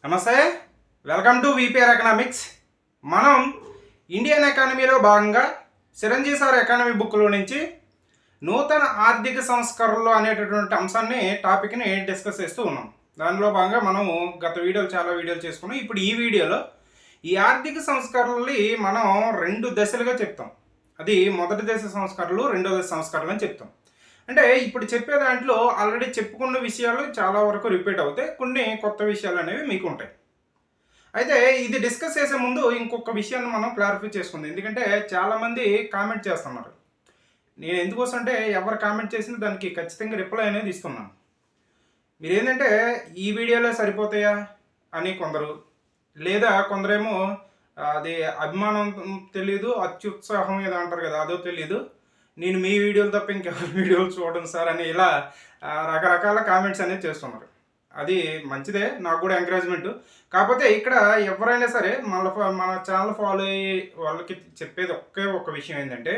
నమస్తే, welcome to VPR economics. మనం Indian ఎకానమీలో భాగంగా చిరంజీవి సార్ ఎకానమీ బుక్లో నుంచి నూతన ఆర్థిక సంస్కరణలు అనేటటువంటి అంశాన్ని టాపిక్ని డిస్కస్ చేస్తూ ఉన్నాం. దానిలో భాగంగా మనము గత వీడియోలు చాలా వీడియోలు చేసుకున్నాం. ఇప్పుడు ఈ వీడియోలో ఈ ఆర్థిక సంస్కరణలు మనం రెండు దశలుగా చెప్తాం. అది మొదటి దశ సంస్కరణలు, రెండో దశ సంస్కరణలు అని చెప్తాం. అంటే ఇప్పుడు చెప్పే దాంట్లో ఆల్రెడీ చెప్పుకున్న విషయాలు చాలా వరకు రిపీట్ అవుతాయి, కొన్ని కొత్త విషయాలు అనేవి మీకు ఉంటాయి. అయితే ఇది డిస్కస్ చేసే ముందు ఇంకొక విషయాన్ని మనం క్లారిఫై చేసుకుందాం. ఎందుకంటే చాలామంది కామెంట్ చేస్తున్నారు. నేను ఎందుకోసం అంటే ఎవరు కామెంట్ చేసినా దానికి ఖచ్చితంగా రిప్లై అనేది ఇస్తున్నాను. మీరు ఏంటంటే ఈ వీడియోలో సరిపోతాయా అని కొందరు, లేదా కొందరేమో అది అభిమానం తెలీదు, అత్యుత్సాహం ఏదో అంటారు కదా, అదో తెలీదు, నేను మీ వీడియోలు తప్ప ఇంకెవరి వీడియోలు చూడను సార్ అని ఇలా రకరకాల కామెంట్స్ అనేది చేస్తున్నారు. అది మంచిదే, నాకు కూడా ఎంకరేజ్మెంట్. కాకపోతే ఇక్కడ ఎవరైనా సరే మన ఛానల్ ఫాలో అయ్యే వాళ్ళకి చెప్పేది ఒకే ఒక విషయం ఏంటంటే,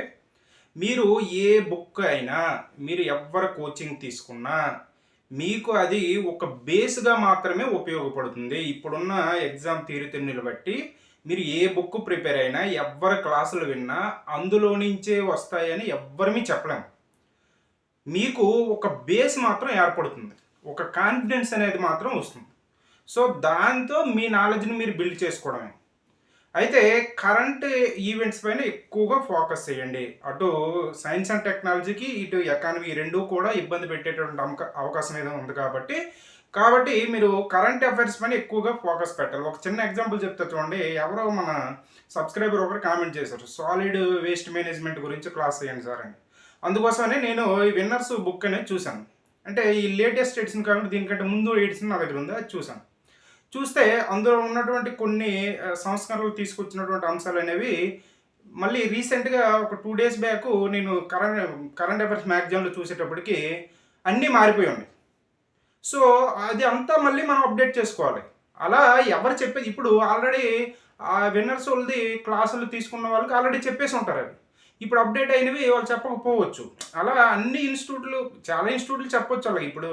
మీరు ఏ బుక్ అయినా, మీరు ఎవరి కోచింగ్ తీసుకున్నా మీకు అది ఒక బేస్గా మాత్రమే ఉపయోగపడుతుంది. ఇప్పుడున్న ఎగ్జామ్ తీరుతెన్నులు బట్టి మీరు ఏ బుక్ ప్రిపేర్ అయినా, ఎవరి క్లాసులు విన్నా అందులో నుంచే వస్తాయని ఎవ్వరమీ చెప్పలేము. మీకు ఒక బేస్ మాత్రం ఏర్పడుతుంది, ఒక కాన్ఫిడెన్స్ అనేది మాత్రం వస్తుంది. సో దాంతో మీ నాలెడ్జ్ని మీరు బిల్డ్ చేసుకోవడమే. అయితే కరెంట్ ఈవెంట్స్ పైన ఎక్కువగా ఫోకస్ చేయండి. అటు సైన్స్ అండ్ టెక్నాలజీకి, ఇటు ఎకానమీ, రెండు కూడా ఇబ్బంది పెట్టేటువంటి అవకాశం ఏదో ఉంది. కాబట్టి మీరు కరెంట్ అఫైర్స్ పైన ఎక్కువగా ఫోకస్ పెట్టాలి. ఒక చిన్న ఎగ్జాంపుల్ చెప్తా చూడండి. ఎవరో మన సబ్స్క్రైబర్ ఒకరు కామెంట్ చేశారు, సాలిడ్ వేస్ట్ మేనేజ్మెంట్ గురించి క్లాస్ చేయండి సార్ అని. అందుకోసమనే నేను ఈ విన్నర్స్ బుక్ అనేది చూశాను. అంటే ఈ లేటెస్ట్ ఎడిషన్ కాకుండా దీనికంటే ముందు ఎడిషన్ నా దగ్గర ఉంది, అది చూశాను. చూస్తే అందులో ఉన్నటువంటి కొన్ని సంస్కరణలు తీసుకొచ్చినటువంటి అంశాలు అనేవి మళ్ళీ రీసెంట్గా ఒక 2 days బ్యాక్ నేను కరెంట్ అఫైర్స్ మ్యాగజైన్లో చూసేటప్పటికి అన్నీ మారిపోయి ఉన్నాయి. సో అది అంతా మళ్ళీ మనం అప్డేట్ చేసుకోవాలి. అలా ఎవరు చెప్పేది ఇప్పుడు ఆల్రెడీ ఆ విన్నర్స్ వాళ్ళది క్లాసులు తీసుకున్న వాళ్ళకి ఆల్రెడీ చెప్పేసి ఉంటారు. అది ఇప్పుడు అప్డేట్ అయినవి వాళ్ళు చెప్పకపోవచ్చు. అలా అన్ని ఇన్స్టిట్యూట్లు, చాలా ఇన్స్టిట్యూట్లు చెప్పొచ్చు. అలాగే ఇప్పుడు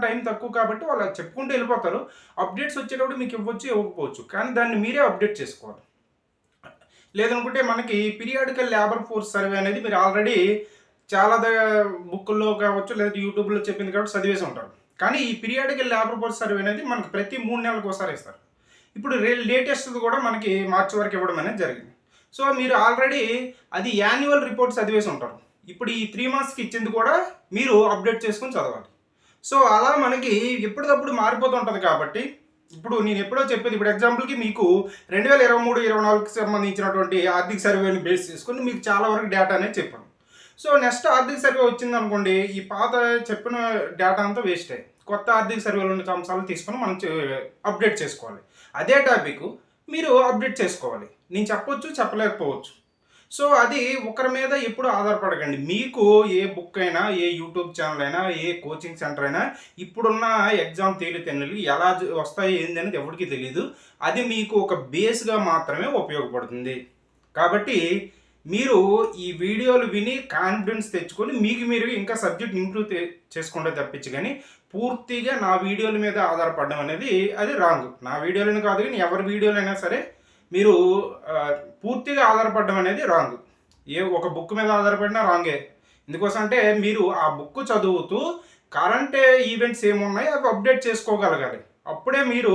టైం తక్కువ కాబట్టి వాళ్ళు చెప్పుకుంటూ వెళ్ళిపోతారు. అప్డేట్స్ వచ్చేటప్పుడు మీకు ఇవ్వచ్చు, ఇవ్వకపోవచ్చు. కానీ దాన్ని మీరే అప్డేట్ చేసుకోవాలి. లేదనుకుంటే మనకి పీరియాడికల్ లేబర్ ఫోర్స్ సర్వే అనేది మీరు ఆల్రెడీ చాలా బుక్కుల్లో కావచ్చు, లేదా యూట్యూబ్లో చెప్పింది కాబట్టి చదివేసి ఉంటారు. కానీ ఈ పీరియాడికల్ లేబర్ ఫోర్స్ సర్వే అనేది మనకి ప్రతి 3 నెలలకు ఒకసారి ఇస్తారు. ఇప్పుడు లేటెస్ట్ది కూడా మనకి మార్చి వరకు ఇవ్వడం అనేది జరిగింది. సో మీరు ఆల్రెడీ అది యాన్యువల్ రిపోర్ట్స్ చదివేసి ఉంటారు. ఇప్పుడు ఈ 3 monthsకి ఇచ్చింది కూడా మీరు అప్డేట్ చేసుకొని చదవాలి. సో అలా మనకి ఎప్పటికప్పుడు మారిపోతూ ఉంటుంది. కాబట్టి ఇప్పుడు నేను ఎప్పుడో చెప్పేది, ఇప్పుడు ఎగ్జాంపుల్కి మీకు 2023-24కి సంబంధించినటువంటి ఆర్థిక సర్వేని బేస్ చేసుకొని మీకు చాలా వరకు డేటా అనేది చెప్పాను. సో నెక్స్ట్ ఆర్థిక సర్వే వచ్చింది అనుకోండి, ఈ పాత చెప్పిన డేటా అంతా వేస్ట్ అయ్యి కొత్త ఆర్థిక సర్వేలో ఉన్న అంశాలు తీసుకొని మనం అప్డేట్ చేసుకోవాలి. అదే టాపిక్ మీరు అప్డేట్ చేసుకోవాలి. నేను చెప్పొచ్చు, చెప్పలేకపోవచ్చు. సో అది ఒకరి మీద ఎప్పుడు ఆధారపడకండి. మీకు ఏ బుక్ అయినా, ఏ యూట్యూబ్ ఛానల్ అయినా, ఏ కోచింగ్ సెంటర్ అయినా ఇప్పుడున్న ఎగ్జామ్ తీరుతెన్నులు ఎలా వస్తాయి ఏంది అనేది ఎవరికి తెలియదు. అది మీకు ఒక బేస్గా మాత్రమే ఉపయోగపడుతుంది. కాబట్టి మీరు ఈ వీడియోలు విని కాన్ఫిడెన్స్ తెచ్చుకొని మీకు మీరు ఇంకా సబ్జెక్ట్ ఇంప్రూవ్ చేసుకుంటే తప్పించి, కానీ పూర్తిగా నా వీడియోల మీద ఆధారపడడం అనేది అది రాంగ్. నా వీడియోలను కాదు కానీ ఎవరి వీడియోలైనా సరే మీరు పూర్తిగా ఆధారపడడం అనేది రాంగ్. ఒక బుక్ మీద ఆధారపడినా రాంగే. ఎందుకోసం అంటే మీరు ఆ బుక్ చదువుతూ కరెంట్ ఈవెంట్స్ ఏమున్నాయి అవి అప్డేట్ చేసుకోగలగాలి. అప్పుడే మీరు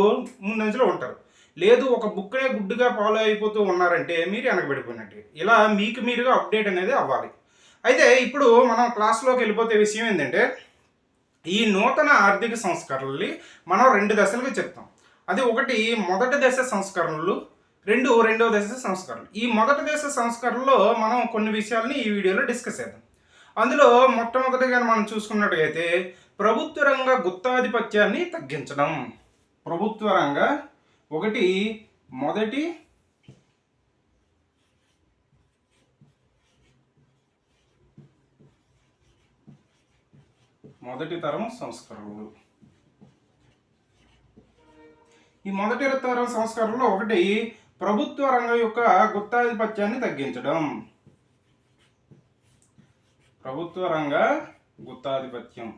ముందంజలో ఉంటారు. లేదు ఒక బుక్నే గుడ్డుగా ఫాలో అయిపోతూ ఉన్నారంటే మీరు వెనకబడిపోయినట్టు. ఇలా మీకు మీరుగా అప్డేట్ అనేది అవ్వాలి. అయితే ఇప్పుడు మనం క్లాస్లోకి వెళ్ళిపోతే విషయం ఏంటంటే, ఈ నూతన ఆర్థిక సంస్కరణల్ని మనం 2 దశలుగా చెప్తాం. అది ఒకటి మొదటి దశ సంస్కరణలు, రెండవ దశ సంస్కరణలు. ఈ మొదటి దశ సంస్కరణలో మనం కొన్ని విషయాలని ఈ వీడియోలో డిస్కస్ చేద్దాం. అందులో మొట్టమొదటిగా మనం చూసుకున్నట్టయితే ప్రభుత్వ రంగ గుత్తాధిపత్యాన్ని తగ్గించడం. ప్రభుత్వ రంగ మొదటి తరం సంస్కరణలు. ఈ మొదటి తరం సంస్కరణలో ఒకటి ప్రభుత్వ రంగం యొక్క గుత్తాధిపత్యాన్ని తగ్గించడం. ప్రభుత్వ రంగ గుత్తాధిపత్యం.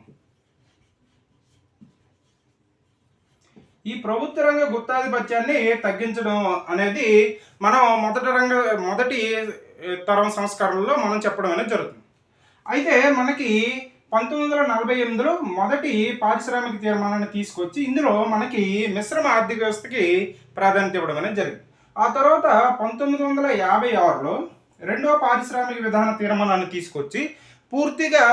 ఈ ప్రభుత్వ రంగ గుత్తాధిపత్యాన్ని తగ్గించడం అనేది మనం మొదటి తరం సంస్కరణలో మనం చెప్పడం అనేది జరుగుతుంది. అయితే మనకి 1948లో మొదటి పారిశ్రామిక తీర్మానాన్ని తీసుకొచ్చి ఇందులో మనకి మిశ్రమ ఆర్థిక వ్యవస్థకి ప్రాధాన్యత ఇవ్వడం అనేది జరిగింది. ఆ తర్వాత 1956లో రెండవ పారిశ్రామిక విధాన తీర్మానాన్ని తీసుకొచ్చి పూర్తిగా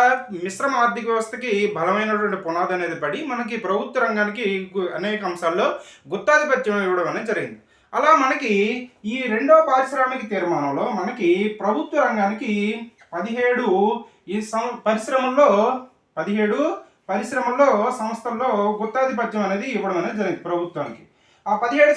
మిశ్రమ ఆర్థిక వ్యవస్థకి బలమైనటువంటి పునాది అనేది పడి మనకి ప్రభుత్వ రంగానికి అనేక అంశాల్లో గుత్తాధిపత్యం ఇవ్వడం అనేది జరిగింది. అలా మనకి ఈ రెండవ పారిశ్రామిక తీర్మానంలో మనకి ప్రభుత్వ రంగానికి 17 పరిశ్రమల్లో సంస్థల్లో గుత్తాధిపత్యం అనేది ఇవ్వడం అనేది జరిగింది ప్రభుత్వానికి. ఆ 17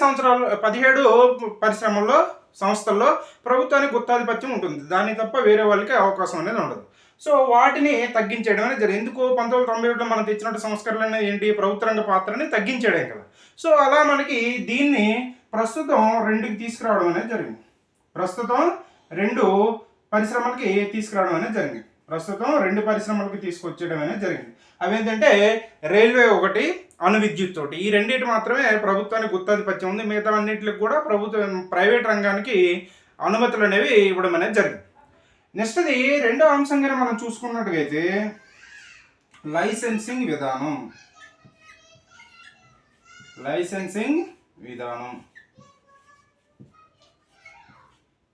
పరిశ్రమల్లో సంస్థల్లో ప్రభుత్వానికి గుత్తాధిపత్యం ఉంటుంది. దాని తప్ప వేరే వాళ్ళకి అవకాశం అనేది ఉండదు. సో వాటిని తగ్గించేయడం అనేది జరిగింది. ఎందుకు 1991లో మనం తెచ్చినట్టు సంస్కరణలు అనేది ఏంటి, ప్రభుత్వ రంగ పాత్రని తగ్గించేయడం కదా. సో అలా మనకి దీన్ని ప్రస్తుతం 2కి తీసుకురావడం అనేది జరిగింది. ప్రస్తుతం 2 పరిశ్రమలకి తీసుకురావడం అనేది జరిగింది. ప్రస్తుతం 2 పరిశ్రమలకు తీసుకొచ్చేయడం అనేది జరిగింది. అవి ఏంటంటే రైల్వే ఒకటి, అణు విద్యుత్ ఒకటి. ఈ రెండింటి మాత్రమే ప్రభుత్వానికి గుత్తాధిపత్యం ఉంది. మిగతా అన్నింటికి కూడా ప్రైవేట్ రంగానికి అనుమతులు అనేవి ఇవ్వడం అనేది జరిగింది. నెక్స్ట్ది రెండో అంశంగా మనం చూసుకున్నట్టుగైతే లైసెన్సింగ్ విధానం.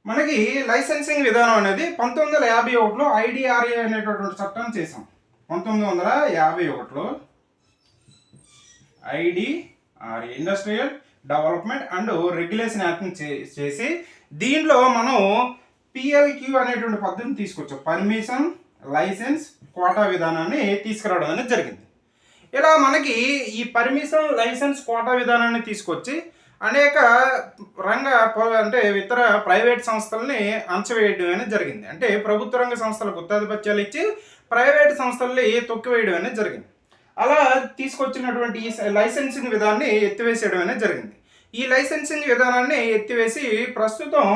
మనకి లైసెన్సింగ్ విధానం అనేది 1951లో IDRA అనేటటువంటి చట్టాన్ని చేసాం. 1951లో IDRA industrial development and regulation యాక్ట్ని చేసి దీనిలో మనం PLQ అనేటువంటి పద్ధతిని తీసుకొచ్చాం. పర్మిషన్, లైసెన్స్, కోటా విధానాన్ని తీసుకురావడం అనేది జరిగింది. ఇలా మనకి ఈ పర్మిషన్, లైసెన్స్, కోటా విధానాన్ని తీసుకొచ్చి అనేక ఇతర ప్రైవేట్ సంస్థల్ని అణచివేయడం అనేది జరిగింది. అంటే ప్రభుత్వ రంగ సంస్థలకు గుత్తాధిపత్యాలు ఇచ్చి ప్రైవేట్ సంస్థల్ని తొక్కివేయడం అనేది జరిగింది. అలా తీసుకొచ్చినటువంటి ఈ లైసెన్సింగ్ విధానాన్ని ఎత్తివేసేయడం అనేది జరిగింది. ఈ లైసెన్సింగ్ విధానాన్ని ఎత్తివేసి ప్రస్తుతం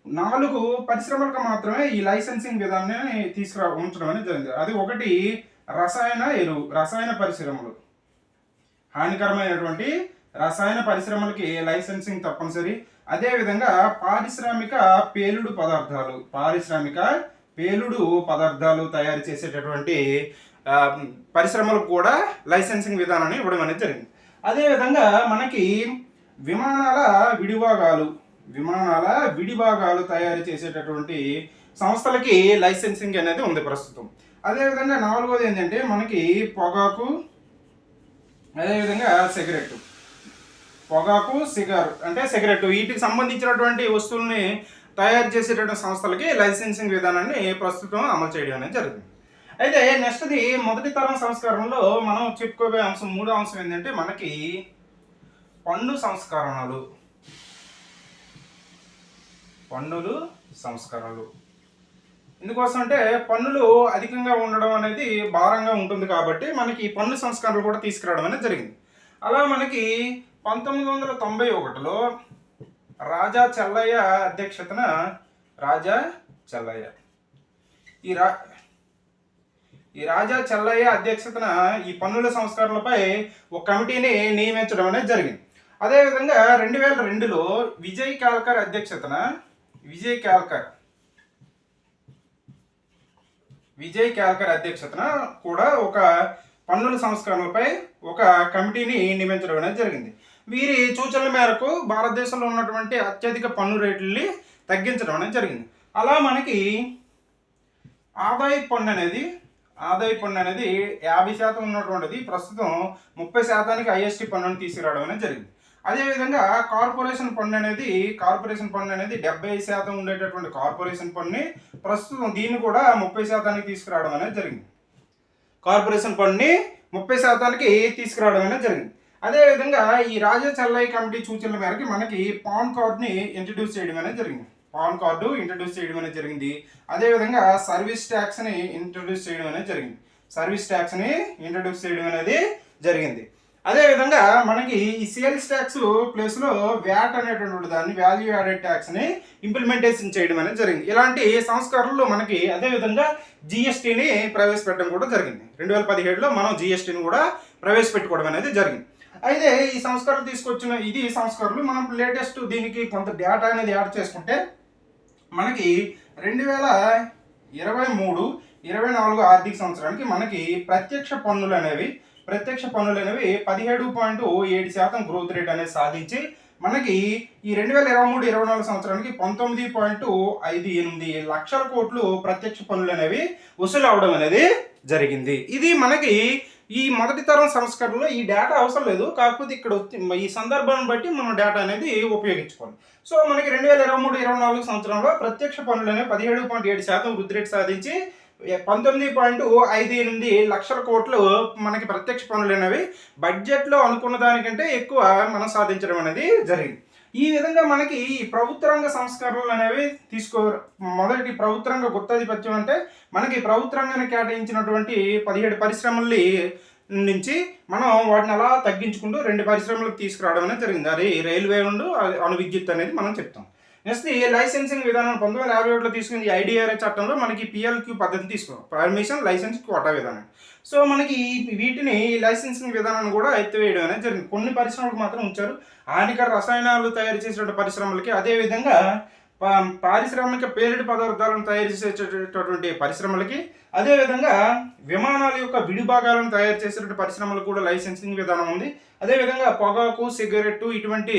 4 పరిశ్రమలకు మాత్రమే ఈ లైసెన్సింగ్ విధానాన్ని ఉంచడం అనేది జరిగింది. అది ఒకటి రసాయన పరిశ్రమలు. హానికరమైనటువంటి రసాయన పరిశ్రమలకి లైసెన్సింగ్ తప్పనిసరి. అదేవిధంగా పారిశ్రామిక పేలుడు పదార్థాలు తయారు చేసేటటువంటి పరిశ్రమలకు కూడా లైసెన్సింగ్ విధానాన్ని ఇవ్వడం అనేది జరిగింది. అదేవిధంగా మనకి విమానాల విడిభాగాలు తయారు చేసేటటువంటి సంస్థలకి లైసెన్సింగ్ అనేది ఉంది ప్రస్తుతం. అదేవిధంగా 4వది ఏంటంటే మనకి పొగాకు, అదేవిధంగా సిగరెట్ వీటికి సంబంధించినటువంటి వస్తువుల్ని తయారు చేసేటటువంటి సంస్థలకి లైసెన్సింగ్ విధానాన్ని ప్రస్తుతం అమలు చేయడం అనేది జరుగుతుంది. అయితే నెక్స్ట్ది మొదటి తరం సంస్కరణలో మనం చెప్పుకోబోయే అంశం 3వ అంశం ఏంటంటే మనకి పన్నుల సంస్కరణలు. ఎందుకోసం అంటే పన్నులు అధికంగా ఉండడం అనేది భారంగా ఉంటుంది కాబట్టి మనకి పన్ను సంస్కరణలు కూడా తీసుకురావడం అనేది జరిగింది. అలా మనకి 1991లో రాజా చెల్లయ్య అధ్యక్షతన ఈ పన్నుల సంస్కరణలపై ఒక కమిటీని నియమించడం అనేది జరిగింది. అదేవిధంగా 2002లో విజయ్ కాల్కర్ అధ్యక్షతన కూడా ఒక పన్నుల సంస్కరణలపై ఒక కమిటీని నియమించడం అనేది జరిగింది. వీరి సూచనల మేరకు భారతదేశంలో ఉన్నటువంటి అత్యధిక పన్ను రేట్లని తగ్గించడం అనేది జరిగింది. అలా మనకి ఆదాయ పన్ను అనేది 50% ఉన్నటువంటిది ప్రస్తుతం 30% IST పన్నును తీసుకురావడం అనేది జరిగింది. అదేవిధంగా కార్పొరేషన్ పన్ను అనేది 70% ఉండేటటువంటి కార్పొరేషన్ పన్నుని ప్రస్తుతం దీన్ని కూడా 30% తీసుకురావడం అనేది జరిగింది. కార్పొరేషన్ పన్నుని 30% తీసుకురావడం అనేది జరిగింది. అదేవిధంగా ఈ రాజా చెల్లయ్య కమిటీ సూచనల మేరకు మనకి పాన్ కార్డుని ఇంట్రడ్యూస్ చేయడం అనేది జరిగింది. అదేవిధంగా సర్వీస్ ట్యాక్స్ని ఇంట్రడ్యూస్ చేయడం అనేది జరిగింది. అదేవిధంగా మనకి ఈ సేల్స్ ట్యాక్స్ ప్లేస్లో వ్యాట్ అనేటువంటి దాన్ని వాల్యూ యాడెడ్ ట్యాక్స్ని ఇంప్లిమెంటేషన్ చేయడం అనేది జరిగింది. ఇలాంటి సంస్కరణలు మనకి అదేవిధంగా GSTని ప్రవేశపెట్టడం కూడా జరిగింది. 2017లో మనం GSTని కూడా ప్రవేశపెట్టుకోవడం అనేది జరిగింది. అయితే ఈ సంస్కరణలు తీసుకొచ్చిన ఇది సంస్కరణలు మనం లేటెస్ట్ దీనికి కొంత డేటా అనేది యాడ్ చేసుకుంటే మనకి 2023-24 ఆర్థిక సంవత్సరానికి మనకి ప్రత్యక్ష పన్నులు అనేవి 17.7% గ్రోత్ రేట్ అనేది సాధించి మనకి ఈ 2023-24 సంవత్సరానికి 19.58 లక్షల కోట్లు ప్రత్యక్ష పన్నులు అనేవి వసూలు అవడం అనేది జరిగింది. ఇది మనకి ఈ మొదటి తరం సంస్కరణలో ఈ డేటా అవసరం లేదు, కాకపోతే ఇక్కడ ఈ సందర్భాన్ని బట్టి మనం డేటా అనేది ఉపయోగించుకోవాలి. సో మనకి 2023-24 సంవత్సరంలో ప్రత్యక్ష పన్నులు అనేవి 17.7% వృద్ధి రేటు సాధించి 19.58 లక్షల కోట్లు మనకి ప్రత్యక్ష పన్నులు అనేవి బడ్జెట్లో అనుకున్న దానికంటే ఎక్కువ మనం సాధించడం అనేది జరిగింది. ఈ విధంగా మనకి ఈ ప్రభుత్వ రంగ సంస్కరణలు అనేవి మొదటి ప్రభుత్వ రంగ గుత్తాధిపత్యం అంటే మనకి ప్రభుత్వ రంగానికి కేటాయించినటువంటి 17 పరిశ్రమల్ని నుంచి మనం వాటిని అలా తగ్గించుకుంటూ 2 పరిశ్రమలకు తీసుకురావడం అనేది జరిగింది. అది రైల్వే ఉండు అణు విద్యుత్ అనేది మనం చెప్తాం. నెక్స్ట్ ఈ లైసెన్సింగ్ విధానం 1951లో తీసుకుంది. ఐడిఆర్ఏ చట్టంలో మనకి పిఎల్క్యూ పద్ధతి తీసుకున్నాం, పర్మిషన్ లైసెన్స్ కోటా విధానం. సో మనకి వీటిని లైసెన్సింగ్ విధానాన్ని కూడా ఎత్తివేయడం అనేది జరిగింది. కొన్ని పరిశ్రమలకు మాత్రం ఉంచారు, హానికర రసాయనాలు తయారు చేసేటువంటి పరిశ్రమలకి, అదేవిధంగా పారిశ్రామిక పేలుడు పదార్థాలను తయారు చేసేటటువంటి పరిశ్రమలకి, అదేవిధంగా విమానాల యొక్క విడిభాగాలను తయారు చేసేటువంటి పరిశ్రమలకు కూడా లైసెన్సింగ్ విధానం ఉంది. అదేవిధంగా పొగాకు, సిగరెట్టు ఇటువంటి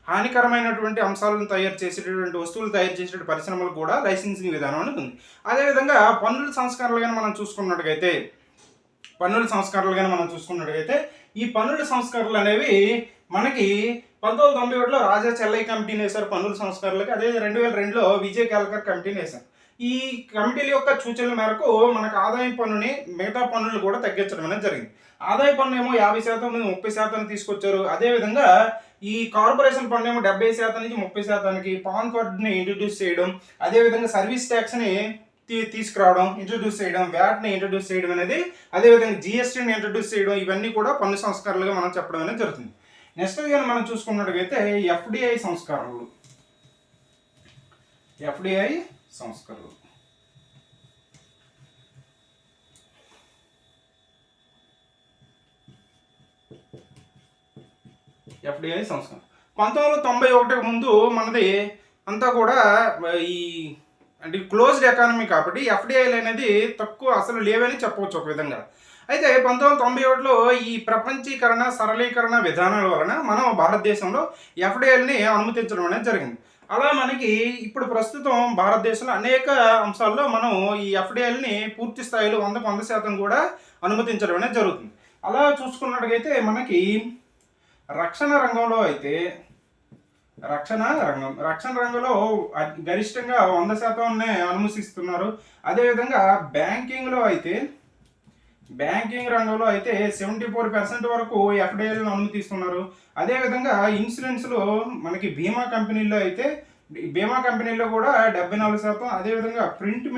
హానికరమైనటువంటి అంశాలను తయారు చేసేటటువంటి వస్తువులు తయారు చేసేటువంటి పరిశ్రమలకు కూడా లైసెన్సింగ్ విధానం అనేది ఉంది. అదేవిధంగా పన్నుల సంస్కరణలు కానీ మనం చూసుకున్నట్టుగైతే ఈ పన్నుల సంస్కరణలు అనేవి మనకి 1991లో రాజా చెల్లై కమిటీని వేశారు పన్నుల సంస్కరణలకి. అదే 2002లో విజయ్ కేల్కర్ కమిటీని వేశారు. ఈ కమిటీల యొక్క సూచనల మేరకు మనకు ఆదాయం పన్నుని మిగతా పన్నులు కూడా తగ్గించడం అనేది జరిగింది. ఆదాయ పన్ను ఏమో 50% నుంచి 30% తీసుకొచ్చారు. అదేవిధంగా ఈ కార్పొరేషన్ పన్ను ఏమో 70% నుంచి 30%కి పాన్ కార్డుని ఇంట్రడ్యూస్ చేయడం, అదేవిధంగా సర్వీస్ ట్యాక్స్ని తీసుకురావడం, ఇంట్రడ్యూస్ చేయడం, వ్యాట్ని ఇంట్రడ్యూస్ చేయడం అనేది, అదేవిధంగా జిఎస్టీని ఇంట్రడ్యూస్ చేయడం, ఇవన్నీ కూడా పన్ను సంస్కరణలుగా మనం చెప్పడం అనేది జరుగుతుంది. నెక్స్ట్ కానీ మనం చూసుకున్నట్టుగైతే ఎఫ్డిఐ సంస్కరణలు. ఎఫ్డిఐ సంస్కరణ 1991 ముందు మనది అంతా కూడా ఈ అంటే క్లోజ్డ్ ఎకానమీ కాబట్టి ఎఫ్డిఐలు అనేది తక్కువ అసలు లేవని చెప్పవచ్చు ఒక విధంగా. అయితే 1991లో ఈ ప్రపంచీకరణ సరళీకరణ విధానాల వలన మనం భారతదేశంలో ఎఫ్డిఐల్ని అనుమతించడం అనేది జరిగింది. అలా మనకి ఇప్పుడు ప్రస్తుతం భారతదేశంలో అనేక అంశాల్లో మనం ఈ ఎఫ్డిఐల్ని పూర్తి స్థాయిలో 100% కూడా అనుమతించడం అనేది జరుగుతుంది. అలా చూసుకున్నట్టుగైతే మనకి రక్షణ రంగంలో గరిష్టంగా 100% అనుమతిస్తున్నారు. అదేవిధంగా బ్యాంకింగ్ రంగంలో అయితే 74% వరకు ఎఫ్డిఐలను అనుమతిస్తున్నారు. అదేవిధంగా ఇన్సూరెన్స్లో మనకి బీమా కంపెనీల్లో కూడా 74%, అదేవిధంగా ప్రింట్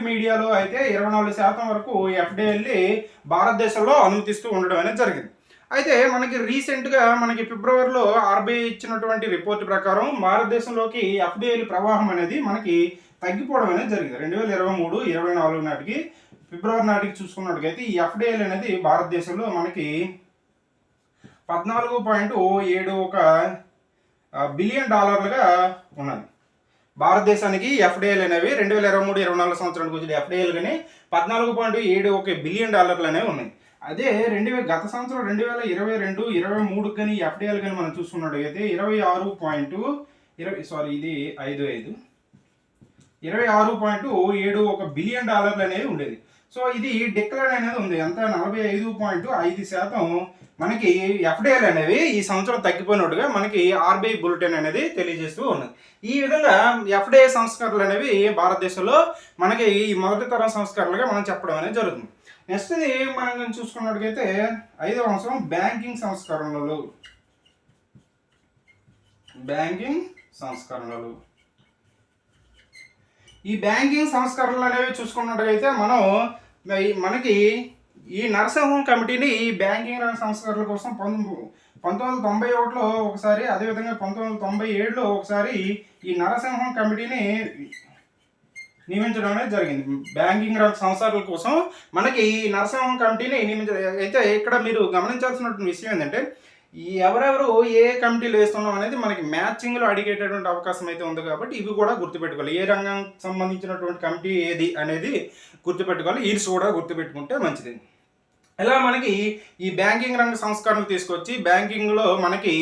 మీడియాలో అయితే 24% వరకు ఎఫ్డిఐల్ని భారతదేశంలో అనుమతిస్తూ ఉండడం అనేది జరిగింది. అయితే మనకి రీసెంట్గా మనకి ఫిబ్రవరిలో ఆర్బీఐ ఇచ్చినటువంటి రిపోర్ట్ ప్రకారం భారతదేశంలోకి ఎఫ్డిఐల ప్రవాహం అనేది మనకి తగ్గిపోవడం అనేది జరిగింది. 2023-24 నాటికి ఫిబ్రవరి నాటికి చూసుకున్నట్టుగైతే ఈ ఎఫ్డిఐలు అనేది భారతదేశంలో మనకి 14.71 బిలియన్ డాలర్లుగా ఉన్నది. భారతదేశానికి ఎఫ్డిఐలు అనేవి 2023-24 సంవత్సరానికి వచ్చిన ఎఫ్డిఐలు కానీ 14.71 బిలియన్ డాలర్లు అనేవి ఉన్నాయి. అదే గత సంవత్సరం 2022-23 కానీ ఎఫ్డిఐలు కానీ మనం చూసుకున్నట్టుగైతే 26.71 బిలియన్ డాలర్లు అనేవి ఉండేది. సో ఇది డిక్లైన్ అనేది ఉంది. ఎంత 45.5% మనకి ఎఫ్డిఐలు అనేవి ఈ సంవత్సరం తగ్గిపోయినట్టుగా మనకి ఆర్బీఐ బులెటిన్ అనేది తెలియజేస్తూ ఉన్నది. ఈ విధంగా ఎఫ్డిఐ సంస్కరణలు అనేవి భారతదేశంలో మనకి ఈ మొదటి తరం సంస్కరణలుగా మనం చెప్పడం అనేది జరుగుతుంది. నెక్స్ట్ ఇది మనం చూసుకున్నట్టుగైతే 5వ అంశం బ్యాంకింగ్ సంస్కరణలు. ఈ బ్యాంకింగ్ సంస్కరణలు అనేవి చూసుకున్నట్టుగైతే మనకి ఈ నరసింహం కమిటీని ఈ బ్యాంకింగ్ రంగ సంస్కరణల కోసం 1991లో ఒకసారి, అదేవిధంగా 1997లో ఒకసారి ఈ నరసింహం కమిటీని నియమించడం అనేది జరిగింది. బ్యాంకింగ్ రంగ సంస్థల కోసం మనకి నరసింహం కమిటీని అయితే ఇక్కడ మీరు గమనించాల్సినటువంటి విషయం ఏంటంటే ఈ ఎవరెవరు ఏ కమిటీలు వేస్తున్నాం అనేది మనకి మ్యాచింగ్లో అడిగేటటువంటి అవకాశం అయితే ఉంది కాబట్టి ఇవి కూడా గుర్తుపెట్టుకోవాలి. ఏ రంగం సంబంధించినటువంటి కమిటీ ఏది అనేది గుర్తుపెట్టుకోవాలి. ఈడ్స్ కూడా గుర్తుపెట్టుకుంటే మంచిది. ఇలా మనకి ఈ బ్యాంకింగ్ రంగ సంస్కరణలు తీసుకొచ్చి బ్యాంకింగ్లో మనకి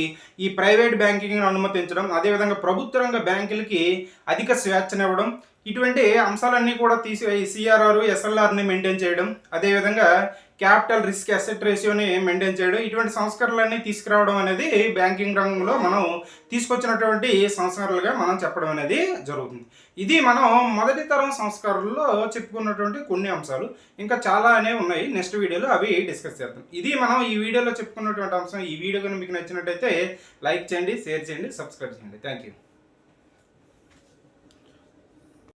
ఈ ప్రైవేట్ బ్యాంకింగ్ను అనుమతించడం, అదేవిధంగా ప్రభుత్వ రంగ బ్యాంకులకి అధిక స్వేచ్ఛనివ్వడం, ఇటువంటి అంశాలన్నీ కూడా సిఆర్ఆర్ ఎస్ఎల్ఆర్ని మెయింటైన్ చేయడం, అదేవిధంగా క్యాపిటల్ రిస్క్ అసెట్ రేషియోని మెయింటైన్ చేయడం, ఇటువంటి సంస్కరణలన్నీ తీసుకురావడం అనేది బ్యాంకింగ్ రంగంలో మనం తీసుకొచ్చినటువంటి సంస్కరణలుగా మనం చెప్పడం అనేది జరుగుతుంది. ఇది మనం మొదటి తరం సంస్కరణలో చెప్పుకున్నటువంటి కొన్ని అంశాలు. ఇంకా చాలా అనేవి ఉన్నాయి, నెక్స్ట్ వీడియోలో అవి డిస్కస్ చేద్దాం. ఇది మనం ఈ వీడియోలో చెప్పుకున్నటువంటి అంశం. ఈ వీడియో కనుక మీకు నచ్చినట్టయితే లైక్ చేయండి, షేర్ చేయండి, సబ్స్క్రైబ్ చేయండి. Thank you.